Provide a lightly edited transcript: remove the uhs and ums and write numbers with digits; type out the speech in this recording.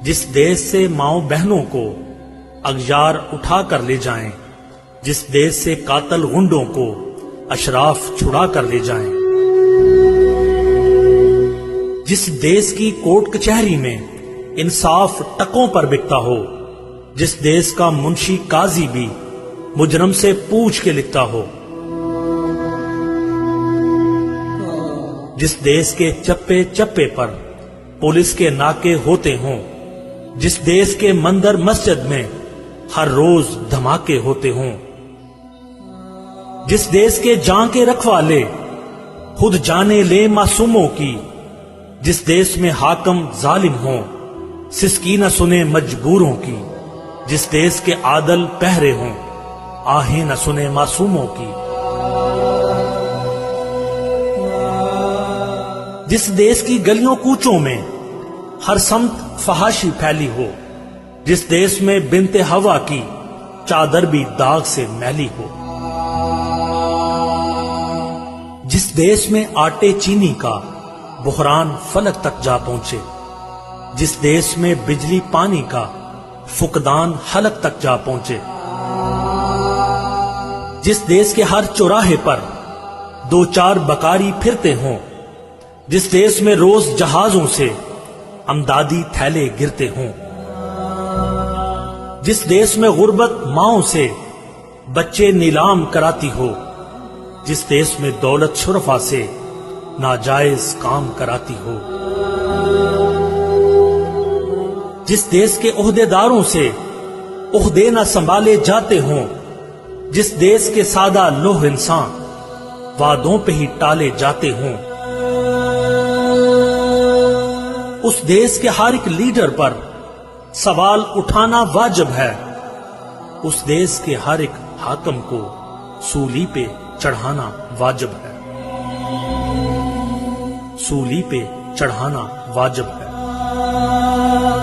جس دیش سے ماؤں بہنوں کو اغیار اٹھا کر لے جائیں، جس دیش سے قاتل غنڈوں کو اشراف چھڑا کر لے جائیں، جس دیش کی کورٹ کچہری میں انصاف ٹکوں پر بکتا ہو، جس دیش کا منشی قاضی بھی مجرم سے پوچھ کے لکھتا ہو، جس دیش کے چپے چپے پر پولیس کے ناکے ہوتے ہوں، جس دیش کے مندر مسجد میں ہر روز دھماکے ہوتے ہوں، جس دیش کے جان کے رکھوالے خود جانے لے معصوموں کی، جس دیش میں حاکم ظالم ہوں سسکی نہ سنے مجبوروں کی، جس دیش کے عادل پہرے ہوں آہیں نہ سنے معصوموں کی، جس دیش کی گلیوں کوچوں میں ہر سمت فحاشی پھیلی ہو، جس دیش میں بنت ہوا کی چادر بھی داغ سے میلی ہو، جس دیش میں آٹے چینی کا بحران فلک تک جا پہنچے، جس دیش میں بجلی پانی کا فقدان حلق تک جا پہنچے، جس دیش کے ہر چوراہے پر دو چار بکاری پھرتے ہوں، جس دیش میں روز جہازوں سے امدادی تھیلے گرتے ہوں، جس دیش میں غربت ماؤں سے بچے نیلام کراتی ہو، جس دیش میں دولت شرفا سے ناجائز کام کراتی ہو، جس دیش کے عہدیداروں سے عہدے نہ سنبھالے جاتے ہوں، جس دیش کے سادہ لوہ انسان وعدوں پہ ہی ٹالے جاتے ہوں، اس دیش کے ہر ایک لیڈر پر سوال اٹھانا واجب ہے، اس دیش کے ہر ایک حاکم کو سولی پہ چڑھانا واجب ہے، سولی پہ چڑھانا واجب ہے۔